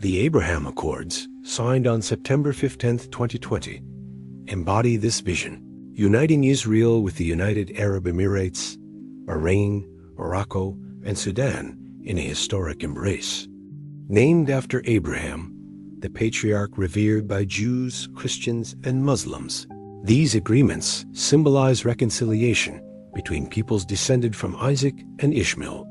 The Abraham Accords, signed on September 15, 2020, embody this vision, uniting Israel with the United Arab Emirates, Bahrain, Morocco, and Sudan in a historic embrace. Named after Abraham, the patriarch revered by Jews, Christians, and Muslims, these agreements symbolize reconciliation between peoples descended from Isaac and Ishmael.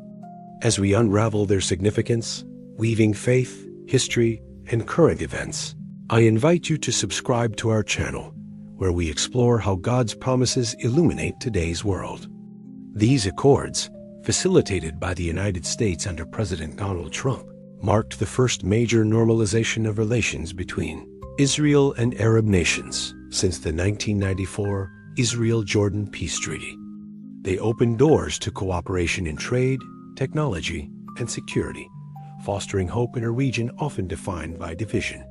As we unravel their significance, weaving faith, history, and current events, I invite you to subscribe to our channel, where we explore how God's promises illuminate today's world. These accords, facilitated by the United States under President Donald Trump, marked the first major normalization of relations between Israel and Arab nations since the 1994 Israel-Jordan Peace Treaty. They opened doors to cooperation in trade, technology, and security, fostering hope in a region often defined by division.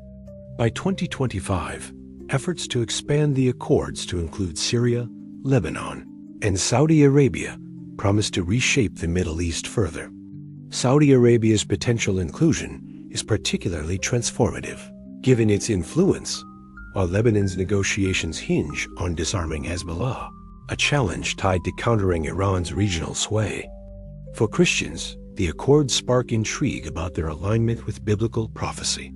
By 2025, efforts to expand the accords to include Syria, Lebanon, and Saudi Arabia promise to reshape the Middle East further. Saudi Arabia's potential inclusion is particularly transformative, given its influence, while Lebanon's negotiations hinge on disarming Hezbollah, a challenge tied to countering Iran's regional sway. For Christians, the accords spark intrigue about their alignment with biblical prophecy.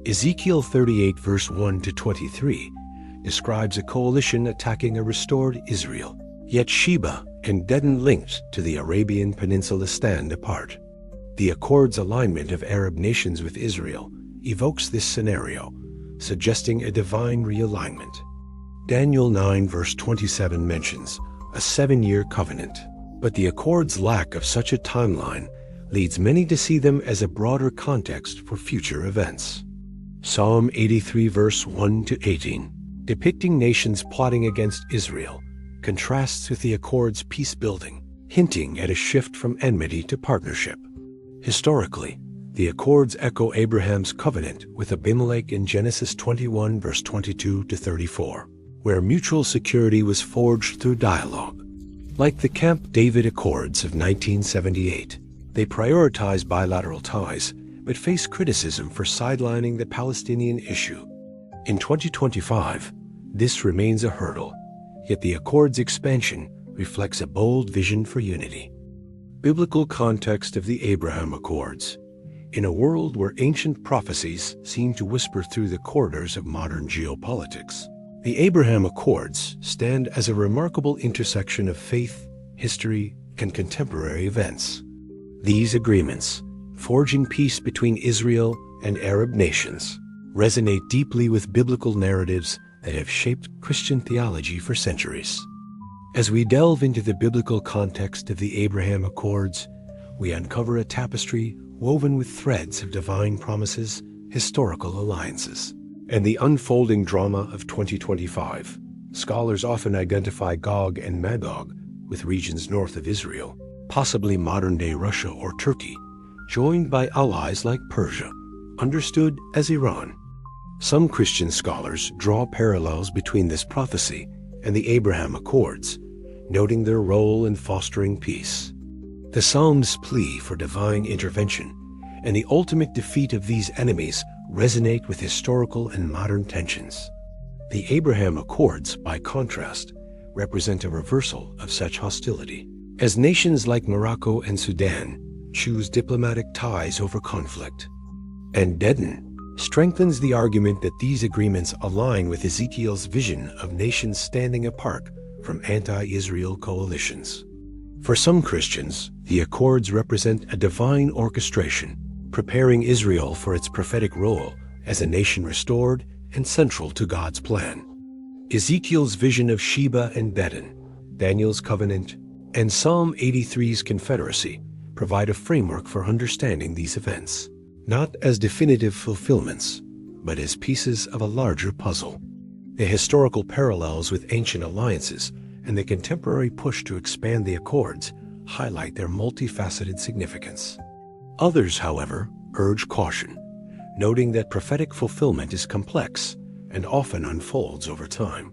Ezekiel 38 verse 1 to 23 describes a coalition attacking a restored Israel, yet Sheba and Dedan linked to the Arabian Peninsula stand apart. The accords' alignment of Arab nations with Israel evokes this scenario, suggesting a divine realignment. Daniel 9 verse 27 mentions a 7-year covenant, but the accords' lack of such a timeline leads many to see them as a broader context for future events. Psalm 83 verse 1 to 18, depicting nations plotting against Israel, contrasts with the accords' peace-building, hinting at a shift from enmity to partnership. Historically, the accords echo Abraham's covenant with Abimelech in Genesis 21 verse 22 to 34, where mutual security was forged through dialogue. Like the Camp David Accords of 1978, they prioritize bilateral ties, but face criticism for sidelining the Palestinian issue. In 2025, this remains a hurdle, yet the accords' expansion reflects a bold vision for unity. Biblical context of the Abraham Accords. In a world where ancient prophecies seem to whisper through the corridors of modern geopolitics, the Abraham Accords stand as a remarkable intersection of faith, history, and contemporary events. These agreements, forging peace between Israel and Arab nations, resonate deeply with biblical narratives that have shaped Christian theology for centuries. As we delve into the biblical context of the Abraham Accords, we uncover a tapestry woven with threads of divine promises, historical alliances, and the unfolding drama of 2025. Scholars often identify Gog and Magog with regions north of Israel, possibly modern-day Russia or Turkey, joined by allies like Persia, understood as Iran. Some Christian scholars draw parallels between this prophecy and the Abraham Accords, noting their role in fostering peace. The Psalms' plea for divine intervention and the ultimate defeat of these enemies resonate with historical and modern tensions. The Abraham Accords, by contrast, represent a reversal of such hostility, as nations like Morocco and Sudan choose diplomatic ties over conflict. And Dedan strengthens the argument that these agreements align with Ezekiel's vision of nations standing apart from anti-Israel coalitions. For some Christians, the Accords represent a divine orchestration, preparing Israel for its prophetic role as a nation restored and central to God's plan. Ezekiel's vision of Sheba and Dedan, Daniel's covenant, and Psalm 83's confederacy provide a framework for understanding these events, not as definitive fulfillments, but as pieces of a larger puzzle. The historical parallels with ancient alliances and the contemporary push to expand the Accords highlight their multifaceted significance. Others, however, urge caution, noting that prophetic fulfillment is complex and often unfolds over time.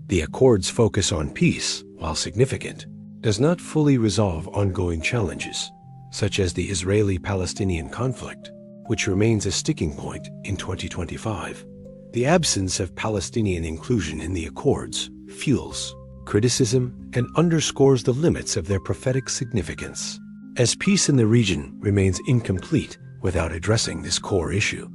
The Accords' focus on peace, while significant, does not fully resolve ongoing challenges, such as the Israeli-Palestinian conflict, which remains a sticking point in 2025. The absence of Palestinian inclusion in the Accords fuels criticism and underscores the limits of their prophetic significance, as peace in the region remains incomplete without addressing this core issue.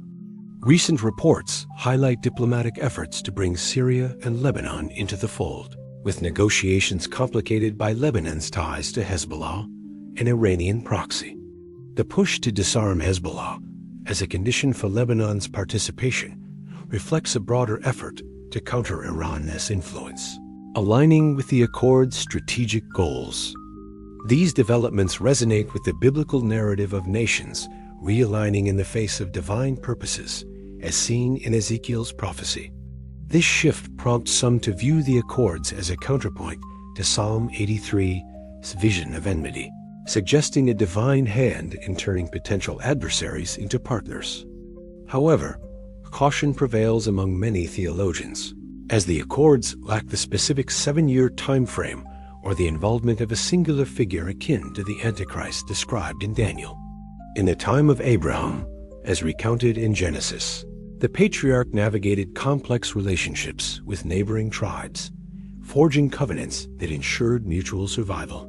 Recent reports highlight diplomatic efforts to bring Syria and Lebanon into the fold, with negotiations complicated by Lebanon's ties to Hezbollah, an Iranian proxy. The push to disarm Hezbollah as a condition for Lebanon's participation reflects a broader effort to counter Iran's influence, aligning with the Accords' strategic goals. These developments resonate with the biblical narrative of nations realigning in the face of divine purposes, as seen in Ezekiel's prophecy. This shift prompts some to view the Accords as a counterpoint to Psalm 83's vision of enmity, suggesting a divine hand in turning potential adversaries into partners. However, caution prevails among many theologians, as the Accords lack the specific 7-year time frame or the involvement of a singular figure akin to the Antichrist described in Daniel. In the time of Abraham, as recounted in Genesis, the patriarch navigated complex relationships with neighboring tribes, forging covenants that ensured mutual survival.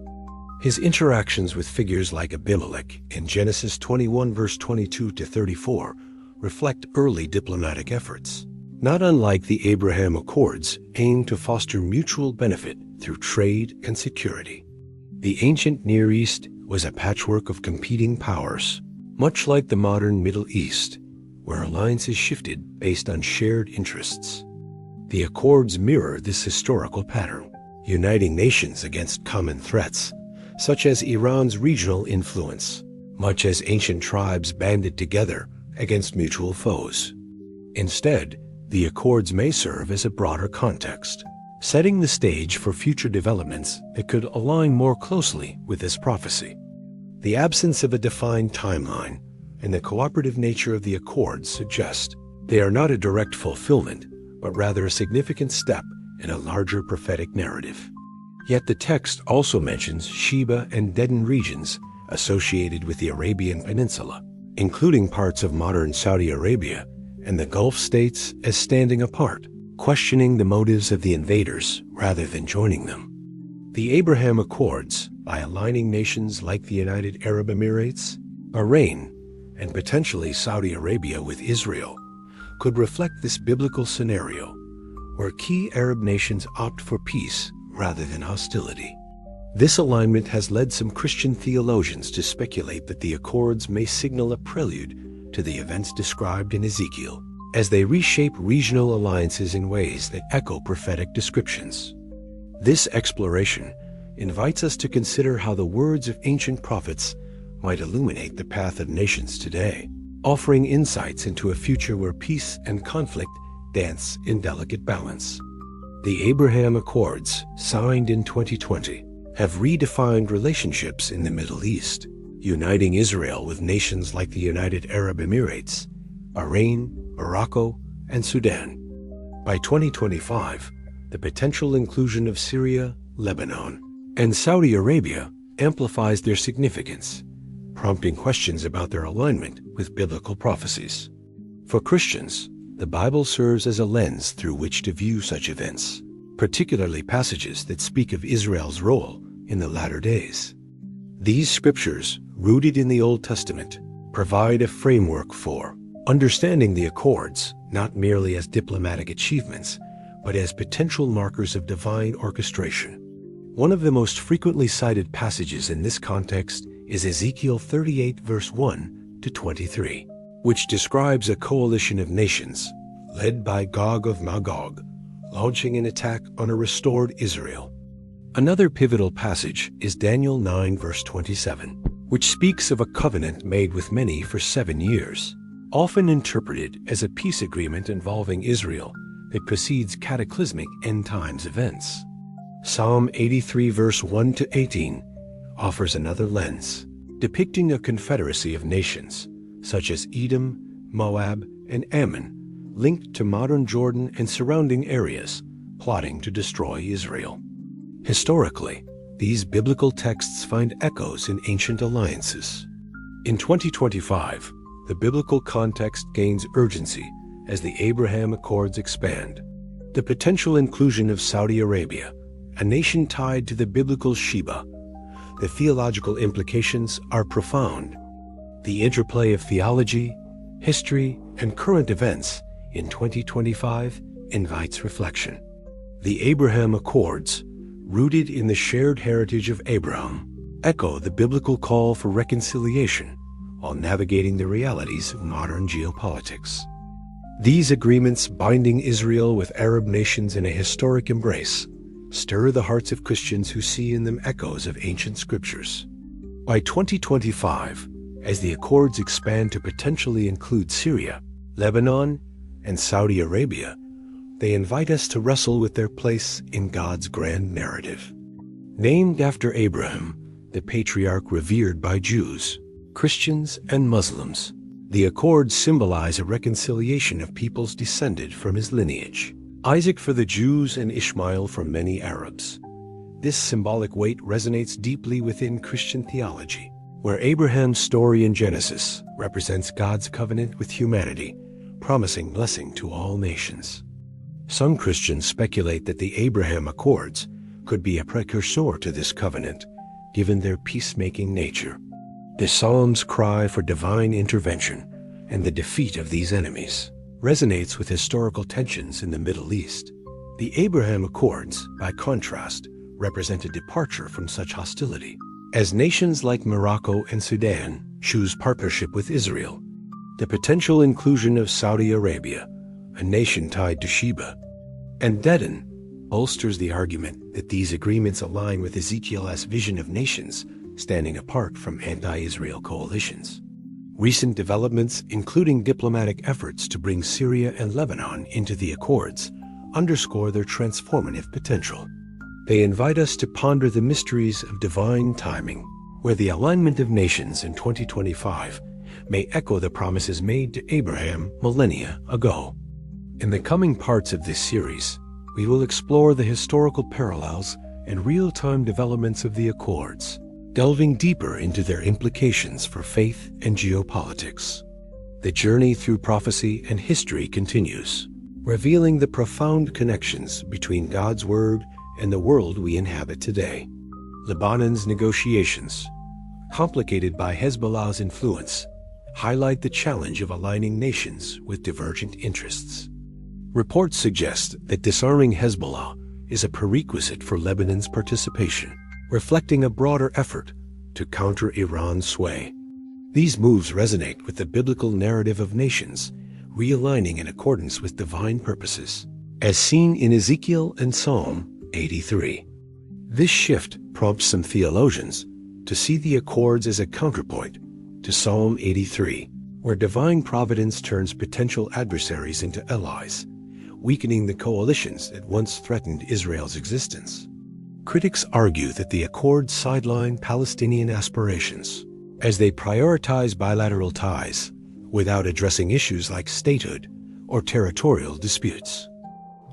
His interactions with figures like Abimelech in Genesis 21 verse 22 to 34 reflect early diplomatic efforts. Not unlike the Abraham Accords, aimed to foster mutual benefit through trade and security. The ancient Near East was a patchwork of competing powers, much like the modern Middle East, where alliances shifted based on shared interests. The Accords mirror this historical pattern, uniting nations against common threats, such as Iran's regional influence, much as ancient tribes banded together against mutual foes. Instead, the Accords may serve as a broader context, setting the stage for future developments that could align more closely with this prophecy. The absence of a defined timeline and the cooperative nature of the Accords suggest they are not a direct fulfillment, but rather a significant step in a larger prophetic narrative. Yet the text also mentions Sheba and Dedan regions associated with the Arabian Peninsula, including parts of modern Saudi Arabia and the Gulf states, as standing apart, questioning the motives of the invaders rather than joining them. The Abraham Accords, by aligning nations like the United Arab Emirates, Bahrain, and potentially Saudi Arabia with Israel, could reflect this biblical scenario where key Arab nations opt for peace rather than hostility. This alignment has led some Christian theologians to speculate that the Accords may signal a prelude to the events described in Ezekiel, as they reshape regional alliances in ways that echo prophetic descriptions. This exploration invites us to consider how the words of ancient prophets might illuminate the path of nations today, offering insights into a future where peace and conflict dance in delicate balance. The Abraham Accords, signed in 2020, have redefined relationships in the Middle East, uniting Israel with nations like the United Arab Emirates, Bahrain, Morocco, and Sudan. By 2025, the potential inclusion of Syria, Lebanon, and Saudi Arabia amplifies their significance, prompting questions about their alignment with biblical prophecies. For Christians, the Bible serves as a lens through which to view such events, particularly passages that speak of Israel's role in the latter days. These scriptures, rooted in the Old Testament, provide a framework for understanding the Accords, not merely as diplomatic achievements, but as potential markers of divine orchestration. One of the most frequently cited passages in this context is Ezekiel 38 verse 1 to 23, which describes a coalition of nations, led by Gog of Magog, launching an attack on a restored Israel. Another pivotal passage is Daniel 9 verse 27, which speaks of a covenant made with many for 7 years, often interpreted as a peace agreement involving Israel that precedes cataclysmic end times events. Psalm 83 verse 1 to 18 offers another lens, depicting a confederacy of nations, such as Edom, Moab, and Ammon, linked to modern Jordan and surrounding areas, plotting to destroy Israel. Historically, these biblical texts find echoes in ancient alliances. In 2025, the biblical context gains urgency as the Abraham Accords expand. The potential inclusion of Saudi Arabia, a nation tied to the biblical Sheba. The theological implications are profound. The interplay of theology, history, and current events in 2025 invites reflection. The Abraham Accords, rooted in the shared heritage of Abraham, echo the biblical call for reconciliation while navigating the realities of modern geopolitics. These agreements binding Israel with Arab nations in a historic embrace stir the hearts of Christians who see in them echoes of ancient scriptures. By 2025, as the Accords expand to potentially include Syria, Lebanon, and Saudi Arabia, they invite us to wrestle with their place in God's grand narrative. Named after Abraham, the patriarch revered by Jews, Christians, and Muslims, the Accords symbolize a reconciliation of peoples descended from his lineage. Isaac for the Jews and Ishmael for many Arabs. This symbolic weight resonates deeply within Christian theology, where Abraham's story in Genesis represents God's covenant with humanity, promising blessing to all nations. Some Christians speculate that the Abraham Accords could be a precursor to this covenant, given their peacemaking nature. The Psalms' cry for divine intervention and the defeat of these enemies resonates with historical tensions in the Middle East. The Abraham Accords, by contrast, represent a departure from such hostility. As nations like Morocco and Sudan choose partnership with Israel, the potential inclusion of Saudi Arabia, a nation tied to Sheba, and Dedan bolsters the argument that these agreements align with Ezekiel's vision of nations standing apart from anti-Israel coalitions. Recent developments, including diplomatic efforts to bring Syria and Lebanon into the Accords, underscore their transformative potential. They invite us to ponder the mysteries of divine timing, where the alignment of nations in 2025 may echo the promises made to Abraham millennia ago. In the coming parts of this series, we will explore the historical parallels and real-time developments of the Accords, delving deeper into their implications for faith and geopolitics. The journey through prophecy and history continues, revealing the profound connections between God's Word and the world we inhabit today. Lebanon's negotiations, complicated by Hezbollah's influence, highlight the challenge of aligning nations with divergent interests. Reports suggest that disarming Hezbollah is a prerequisite for Lebanon's participation, reflecting a broader effort to counter Iran's sway. These moves resonate with the biblical narrative of nations, realigning in accordance with divine purposes, as seen in Ezekiel and Psalm 83. This shift prompts some theologians to see the Accords as a counterpoint to Psalm 83, where divine providence turns potential adversaries into allies, weakening the coalitions that once threatened Israel's existence. Critics argue that the Accords sideline Palestinian aspirations, as they prioritize bilateral ties without addressing issues like statehood or territorial disputes.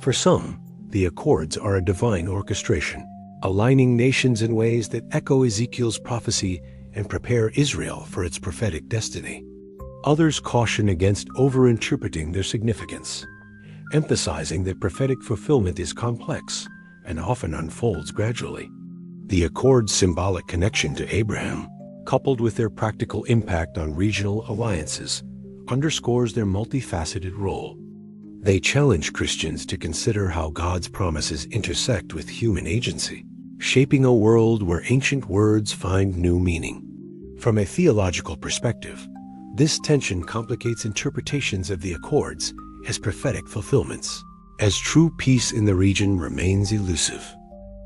For some, the Accords are a divine orchestration, aligning nations in ways that echo Ezekiel's prophecy and prepare Israel for its prophetic destiny. Others caution against overinterpreting their significance, emphasizing that prophetic fulfillment is complex and often unfolds gradually. The Accords' symbolic connection to Abraham, coupled with their practical impact on regional alliances, underscores their multifaceted role. They challenge Christians to consider how God's promises intersect with human agency, shaping a world where ancient words find new meaning. From a theological perspective, this tension complicates interpretations of the Accords as prophetic fulfillments, as true peace in the region remains elusive.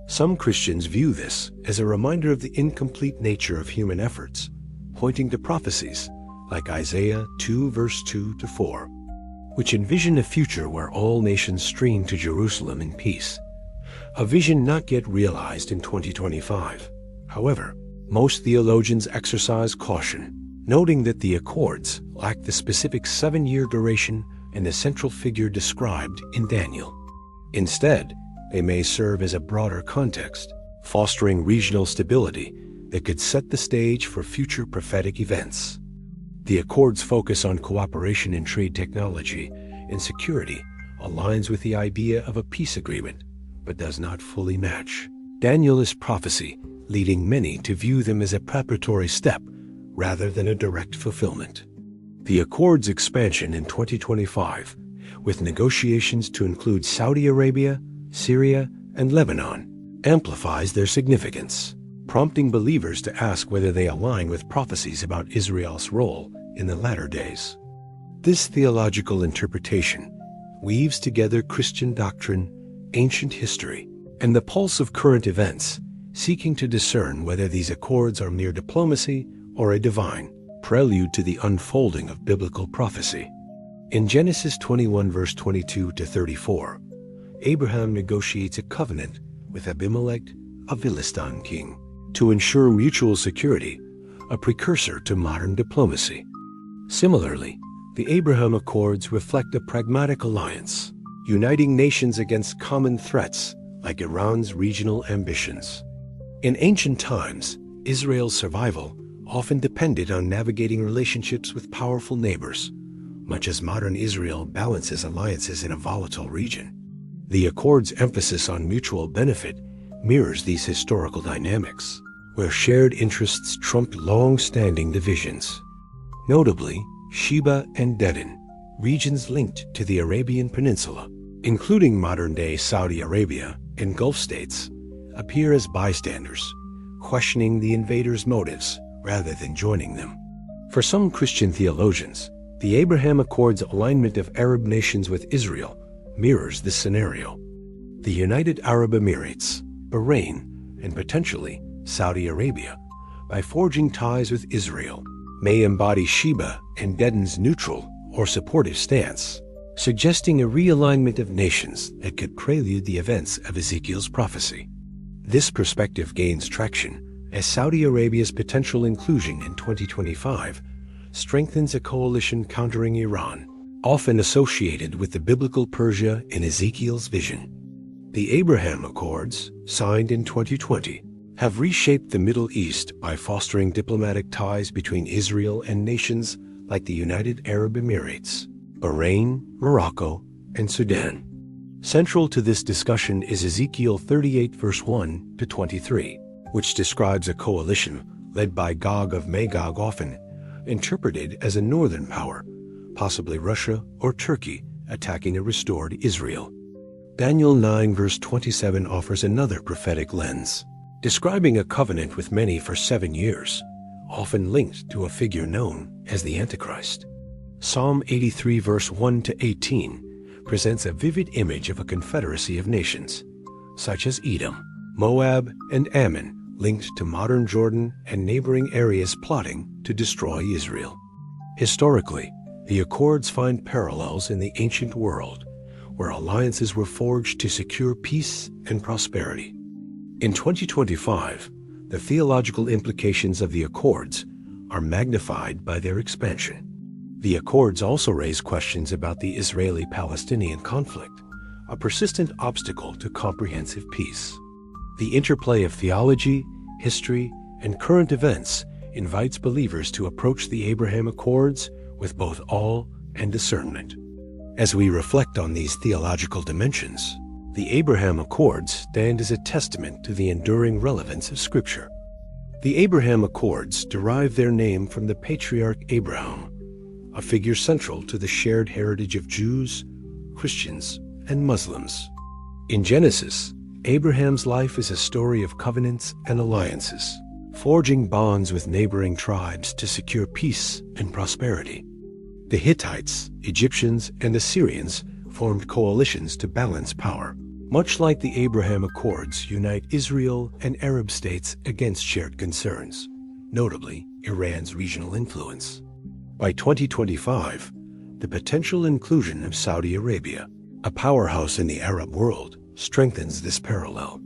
Some Christians view this as a reminder of the incomplete nature of human efforts, pointing to prophecies like Isaiah 2 verse 2-4, which envision a future where all nations stream to Jerusalem in peace, a vision not yet realized in 2025. However, most theologians exercise caution, noting that the Accords lack the specific 7-year duration and the central figure described in Daniel. Instead, they may serve as a broader context, fostering regional stability that could set the stage for future prophetic events. The Accords' focus on cooperation in trade technology and security aligns with the idea of a peace agreement, but does not fully match Daniel's prophecy, leading many to view them as a preparatory step rather than a direct fulfillment. The Accords' expansion in 2025, with negotiations to include Saudi Arabia, Syria, and Lebanon, amplifies their significance, prompting believers to ask whether they align with prophecies about Israel's role in the latter days. This theological interpretation weaves together Christian doctrine, ancient history, and the pulse of current events, seeking to discern whether these accords are mere diplomacy or a divine prelude to the unfolding of biblical prophecy. In Genesis 21 verse 22 to 34, Abraham negotiates a covenant with Abimelech, a Philistine king, to ensure mutual security, a precursor to modern diplomacy. Similarly, the Abraham Accords reflect a pragmatic alliance, uniting nations against common threats like Iran's regional ambitions. In ancient times, Israel's survival often depended on navigating relationships with powerful neighbors, much as modern Israel balances alliances in a volatile region. The Accords' emphasis on mutual benefit mirrors these historical dynamics, where shared interests trumped long-standing divisions. Notably, Sheba and Dedan, regions linked to the Arabian Peninsula, including modern-day Saudi Arabia and Gulf states, appear as bystanders, questioning the invaders' motives rather than joining them. For some Christian theologians, the Abraham Accords' alignment of Arab nations with Israel mirrors this scenario. The United Arab Emirates, Bahrain, and potentially Saudi Arabia, by forging ties with Israel, may embody Sheba and Dedan's neutral or supportive stance, suggesting a realignment of nations that could prelude the events of Ezekiel's prophecy. This perspective gains traction as Saudi Arabia's potential inclusion in 2025 strengthens a coalition countering Iran, often associated with the biblical Persia in Ezekiel's vision. The Abraham Accords, signed in 2020, have reshaped the Middle East by fostering diplomatic ties between Israel and nations like the United Arab Emirates, Bahrain, Morocco, and Sudan. Central to this discussion is Ezekiel 38 verse 1 to 23, which describes a coalition led by Gog of Magog, often interpreted as a northern power, possibly Russia or Turkey, attacking a restored Israel. Daniel 9 verse 27 offers another prophetic lens, describing a covenant with many for 7 years, often linked to a figure known as the Antichrist. Psalm 83 verse 1 to 18 presents a vivid image of a confederacy of nations, such as Edom, Moab, and Ammon, linked to modern Jordan and neighboring areas plotting to destroy Israel. Historically, the Accords find parallels in the ancient world, where alliances were forged to secure peace and prosperity. In 2025, the theological implications of the Accords are magnified by their expansion. The Accords also raise questions about the Israeli-Palestinian conflict, a persistent obstacle to comprehensive peace. The interplay of theology, history, and current events invites believers to approach the Abraham Accords with both awe and discernment. As we reflect on these theological dimensions, the Abraham Accords stand as a testament to the enduring relevance of Scripture. The Abraham Accords derive their name from the patriarch Abraham, a figure central to the shared heritage of Jews, Christians, and Muslims. In Genesis, Abraham's life is a story of covenants and alliances, forging bonds with neighboring tribes to secure peace and prosperity. The Hittites, Egyptians, and Assyrians formed coalitions to balance power, much like the Abraham Accords unite Israel and Arab states against shared concerns, notably Iran's regional influence. By 2025, the potential inclusion of Saudi Arabia, a powerhouse in the Arab world, strengthens this parallel.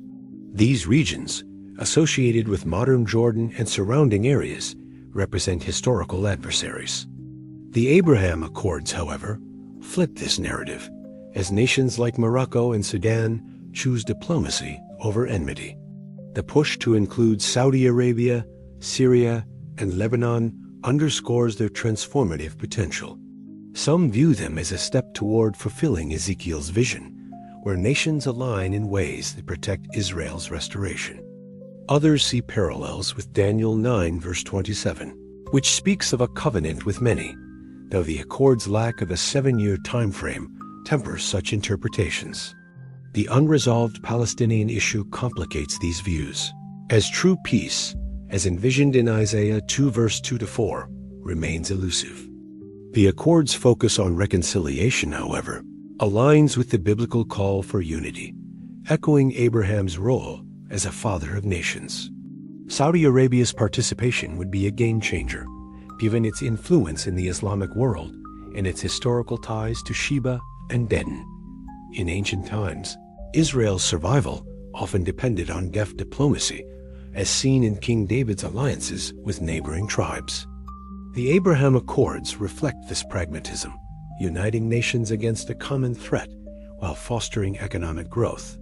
These regions, associated with modern Jordan and surrounding areas, represent historical adversaries. The Abraham Accords, however, flip this narrative, as nations like Morocco and Sudan choose diplomacy over enmity. The push to include Saudi Arabia, Syria, and Lebanon underscores their transformative potential. Some view them as a step toward fulfilling Ezekiel's vision, where nations align in ways that protect Israel's restoration. Others see parallels with Daniel 9 verse 27, which speaks of a covenant with many, though the Accord's lack of a 7-year time frame tempers such interpretations. The unresolved Palestinian issue complicates these views, as true peace, as envisioned in Isaiah 2 verse 2-4, remains elusive. The Accord's focus on reconciliation, however, aligns with the biblical call for unity, echoing Abraham's role as a father of nations. Saudi Arabia's participation would be a game-changer, given its influence in the Islamic world and its historical ties to Sheba and Dedan. In ancient times, Israel's survival often depended on deft diplomacy, as seen in King David's alliances with neighboring tribes. The Abraham Accords reflect this pragmatism, uniting nations against a common threat while fostering economic growth.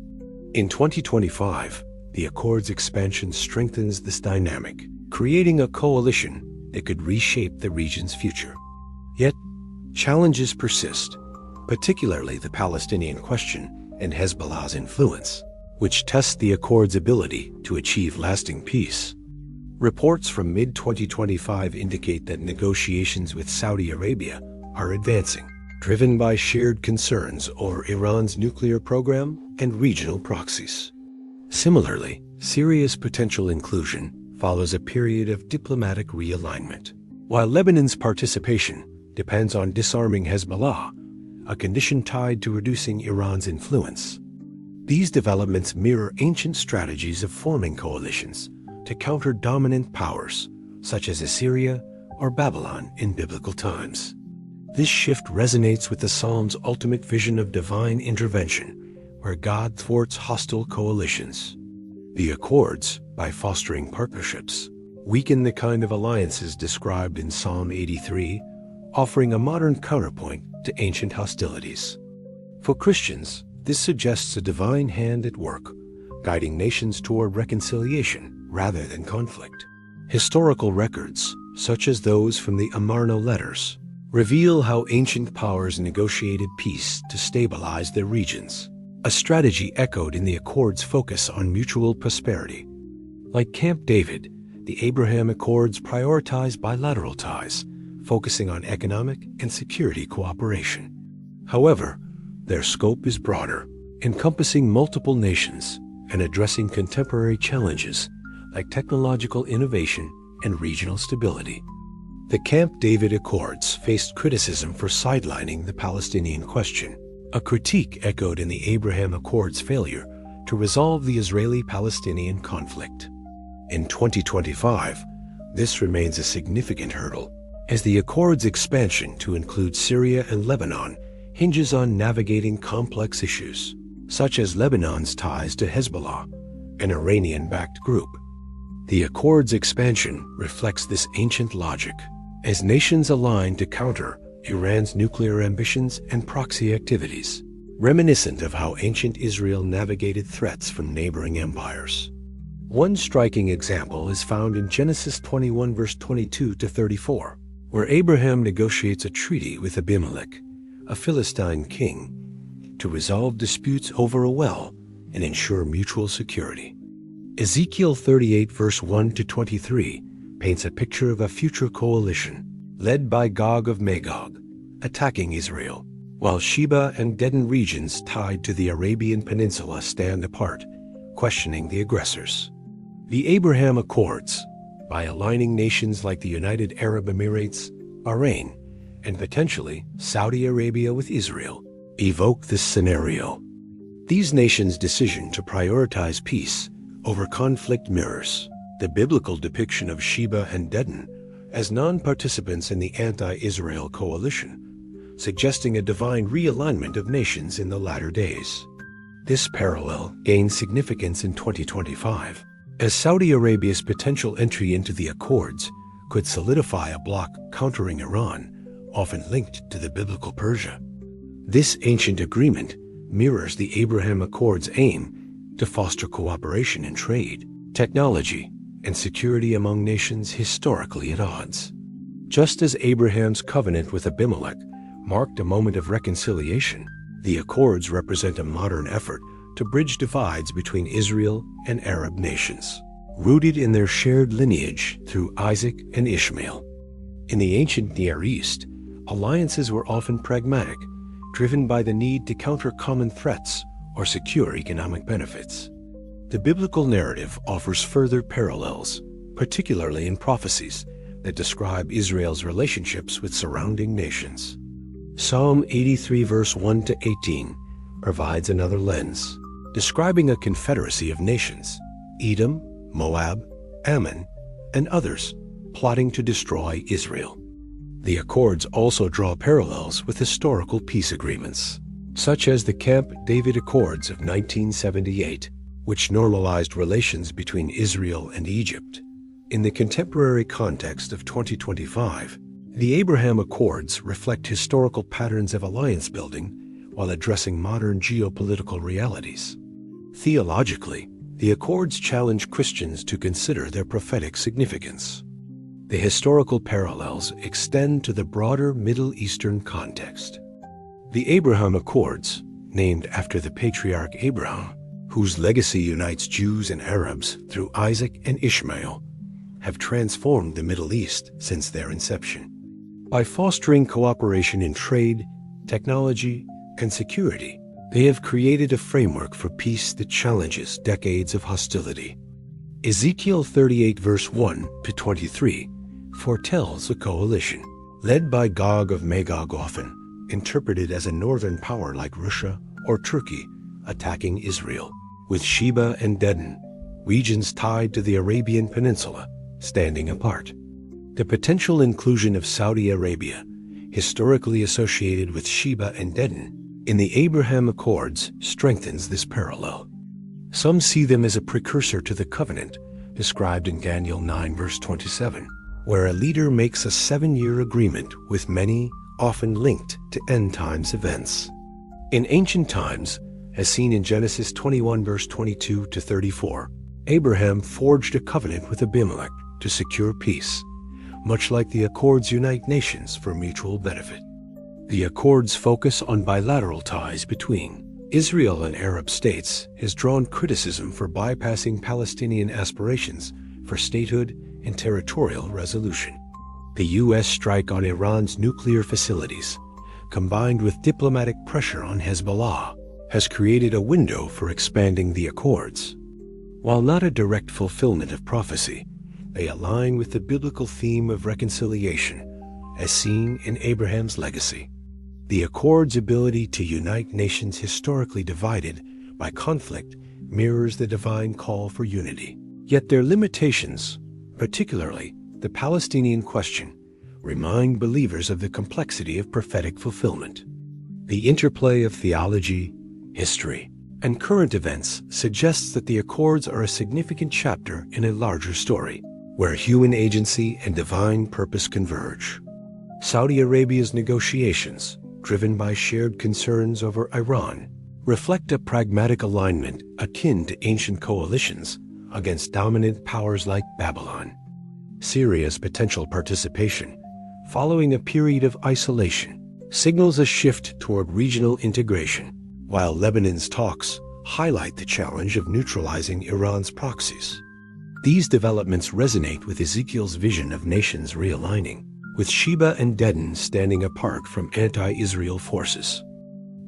In 2025, the Accord's expansion strengthens this dynamic, creating a coalition that could reshape the region's future. Yet, challenges persist, particularly the Palestinian question and Hezbollah's influence, which test the Accord's ability to achieve lasting peace. Reports from mid-2025 indicate that negotiations with Saudi Arabia are advancing, driven by shared concerns over Iran's nuclear program and regional proxies. Similarly, Syria's potential inclusion follows a period of diplomatic realignment, while Lebanon's participation depends on disarming Hezbollah, a condition tied to reducing Iran's influence. These developments mirror ancient strategies of forming coalitions to counter dominant powers, such as Assyria or Babylon in biblical times. This shift resonates with the Psalm's ultimate vision of divine intervention, where God thwarts hostile coalitions. The Accords, by fostering partnerships, weaken the kind of alliances described in Psalm 83, offering a modern counterpoint to ancient hostilities. For Christians, this suggests a divine hand at work, guiding nations toward reconciliation rather than conflict. Historical records, such as those from the Amarna letters, reveal how ancient powers negotiated peace to stabilize their regions, a strategy echoed in the Accord's focus on mutual prosperity. Like Camp David, the Abraham Accords prioritize bilateral ties, focusing on economic and security cooperation. However, their scope is broader, encompassing multiple nations and addressing contemporary challenges like technological innovation and regional stability. The Camp David Accords faced criticism for sidelining the Palestinian question, a critique echoed in the Abraham Accords' failure to resolve the Israeli-Palestinian conflict. In 2025, this remains a significant hurdle, as the Accords' expansion to include Syria and Lebanon hinges on navigating complex issues, such as Lebanon's ties to Hezbollah, an Iranian-backed group. The Accords' expansion reflects this ancient logic, as nations align to counter Iran's nuclear ambitions and proxy activities, reminiscent of how ancient Israel navigated threats from neighboring empires. One striking example is found in Genesis 21 verse 22-34, where Abraham negotiates a treaty with Abimelech, a Philistine king, to resolve disputes over a well and ensure mutual security. Ezekiel 38 verse 1-23 paints a picture of a future coalition led by Gog of Magog, attacking Israel, while Sheba and Dedan regions tied to the Arabian Peninsula stand apart, questioning the aggressors. The Abraham Accords, by aligning nations like the United Arab Emirates, Bahrain, and potentially Saudi Arabia with Israel, evoke this scenario. These nations' decision to prioritize peace over conflict mirrors the biblical depiction of Sheba and Dedan as non-participants in the anti-Israel coalition, suggesting a divine realignment of nations in the latter days. This parallel gains significance in 2025, as Saudi Arabia's potential entry into the Accords could solidify a bloc countering Iran, often linked to the biblical Persia. This ancient agreement mirrors the Abraham Accords' aim to foster cooperation in trade, technology, and security among nations historically at odds. Just as Abraham's covenant with Abimelech marked a moment of reconciliation, the Accords represent a modern effort to bridge divides between Israel and Arab nations, rooted in their shared lineage through Isaac and Ishmael. In the ancient Near East, alliances were often pragmatic, driven by the need to counter common threats or secure economic benefits. The biblical narrative offers further parallels, particularly in prophecies that describe Israel's relationships with surrounding nations. Psalm 83 verse 1 to 18 provides another lens, describing a confederacy of nations, Edom, Moab, Ammon, and others, plotting to destroy Israel. The Accords also draw parallels with historical peace agreements, such as the Camp David Accords of 1978, which normalized relations between Israel and Egypt. In the contemporary context of 2025, the Abraham Accords reflect historical patterns of alliance building while addressing modern geopolitical realities. Theologically, the Accords challenge Christians to consider their prophetic significance. The historical parallels extend to the broader Middle Eastern context. The Abraham Accords, named after the patriarch Abraham, whose legacy unites Jews and Arabs through Isaac and Ishmael, have transformed the Middle East since their inception. By fostering cooperation in trade, technology, and security, they have created a framework for peace that challenges decades of hostility. Ezekiel 38 verse 1 to 23 foretells a coalition, led by Gog of Magog, often interpreted as a northern power like Russia or Turkey, attacking Israel, with Sheba and Dedan, regions tied to the Arabian Peninsula, standing apart. The potential inclusion of Saudi Arabia, historically associated with Sheba and Dedan, in the Abraham Accords strengthens this parallel. Some see them as a precursor to the covenant described in Daniel 9 verse 27, where a leader makes a 7-year agreement with many, often linked to end times events. In ancient times, as seen in Genesis 21 verse 22 to 34, Abraham forged a covenant with Abimelech to secure peace, much like the Accords unite nations for mutual benefit. The Accords' focus on bilateral ties between Israel and Arab states has drawn criticism for bypassing Palestinian aspirations for statehood and territorial resolution. The U.S. strike on Iran's nuclear facilities, combined with diplomatic pressure on Hezbollah, has created a window for expanding the Accords. While not a direct fulfillment of prophecy, they align with the biblical theme of reconciliation, as seen in Abraham's legacy. The Accords' ability to unite nations historically divided by conflict mirrors the divine call for unity. Yet their limitations, particularly the Palestinian question, remind believers of the complexity of prophetic fulfillment. The interplay of theology, history, and current events suggests that the Accords are a significant chapter in a larger story, where human agency and divine purpose converge. Saudi Arabia's negotiations, driven by shared concerns over Iran, reflect a pragmatic alignment akin to ancient coalitions against dominant powers like Babylon. Syria's potential participation, following a period of isolation, signals a shift toward regional integration, while Lebanon's talks highlight the challenge of neutralizing Iran's proxies. These developments resonate with Ezekiel's vision of nations realigning, with Sheba and Dedan standing apart from anti-Israel forces.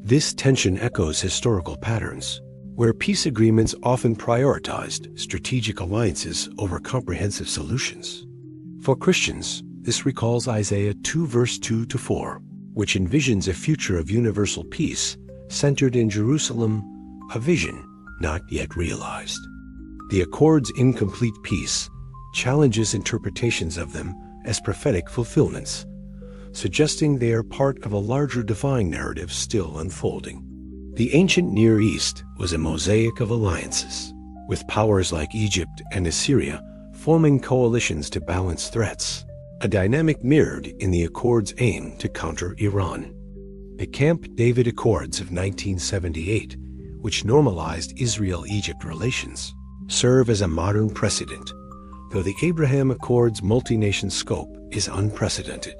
This tension echoes historical patterns, where peace agreements often prioritized strategic alliances over comprehensive solutions. For Christians, this recalls Isaiah 2 verse 2 to 4, which envisions a future of universal peace centered in Jerusalem, a vision not yet realized. The Accords' incomplete peace challenges interpretations of them as prophetic fulfillments, suggesting they are part of a larger divine narrative still unfolding. The ancient Near East was a mosaic of alliances, with powers like Egypt and Assyria forming coalitions to balance threats, a dynamic mirrored in the Accords' aim to counter Iran. The Camp David Accords of 1978, which normalized Israel-Egypt relations, serve as a modern precedent. though the Abraham Accords' multi-nation scope is unprecedented.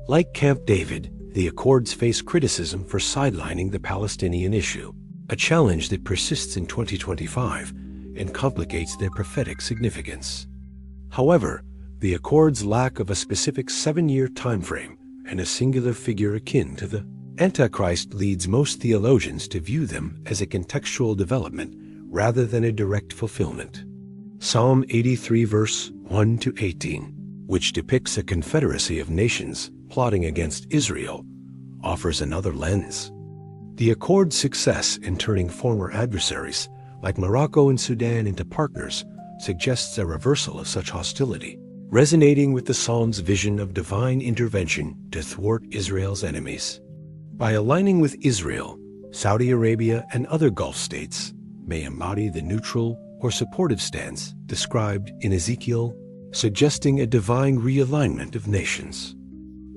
Like Camp David, the Accords face criticism for sidelining the Palestinian issue, a challenge that persists in 2025 and complicates their prophetic significance. However, the Accords' lack of a specific 7-year timeframe and a singular figure akin to the Antichrist leads most theologians to view them as a contextual development rather than a direct fulfillment. Psalm 83 verse 1 to 18, which depicts a confederacy of nations plotting against Israel, offers another lens. The Accords' success in turning former adversaries like Morocco and Sudan into partners suggests a reversal of such hostility, resonating with the Psalm's vision of divine intervention to thwart Israel's enemies. By aligning with Israel, Saudi Arabia and other Gulf states may embody the neutral or supportive stance described in Ezekiel, suggesting a divine realignment of nations.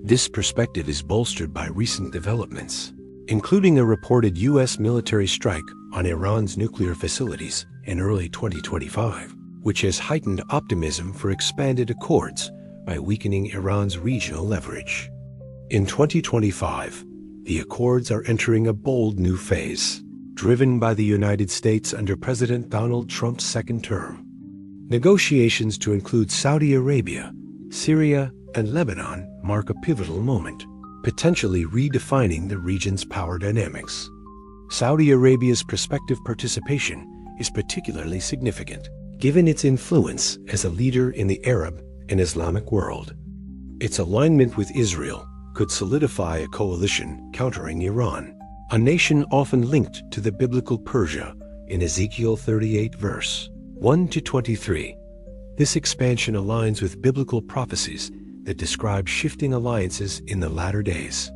This perspective is bolstered by recent developments, including a reported U.S. military strike on Iran's nuclear facilities in early 2025, which has heightened optimism for expanded accords by weakening Iran's regional leverage. In 2025, the Accords are entering a bold new phase, driven by the United States under President Donald Trump's second term. Negotiations to include Saudi Arabia, Syria, and Lebanon mark a pivotal moment, potentially redefining the region's power dynamics. Saudi Arabia's prospective participation is particularly significant, given its influence as a leader in the Arab and Islamic world. Its alignment with Israel could solidify a coalition countering Iran, a nation often linked to the biblical Persia in Ezekiel 38 verse 1 to 23. This expansion aligns with biblical prophecies that describe shifting alliances in the latter days.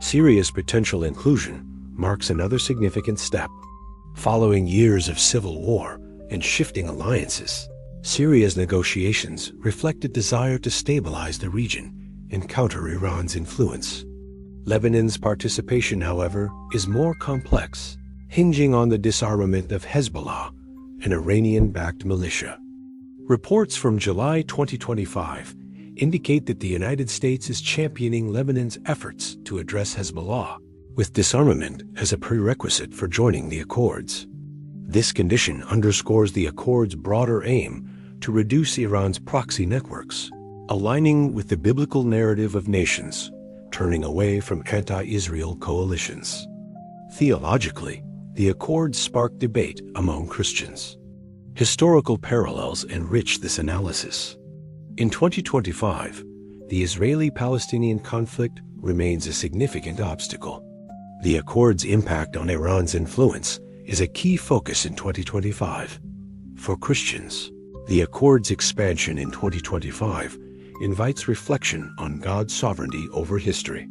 Syria's potential inclusion marks another significant step. Following years of civil war and shifting alliances, Syria's negotiations reflect a desire to stabilize the region and counter Iran's influence. Lebanon's participation, however, is more complex, hinging on the disarmament of Hezbollah, an Iranian-backed militia. Reports from July 2025 indicate that the United States is championing Lebanon's efforts to address Hezbollah, with disarmament as a prerequisite for joining the Accords. This condition underscores the Accords' broader aim to reduce Iran's proxy networks, aligning with the biblical narrative of nations turning away from anti-Israel coalitions. Theologically, the Accords spark debate among Christians. Historical parallels enrich this analysis. In 2025, the Israeli-Palestinian conflict remains a significant obstacle. The Accords' impact on Iran's influence is a key focus in 2025. For Christians, the Accords' expansion in 2025 invites reflection on God's sovereignty over history.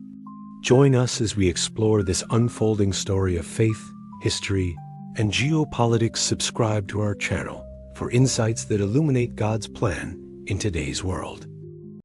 Join us as we explore this unfolding story of faith, history, and geopolitics. Subscribe to our channel for insights that illuminate God's plan in today's world.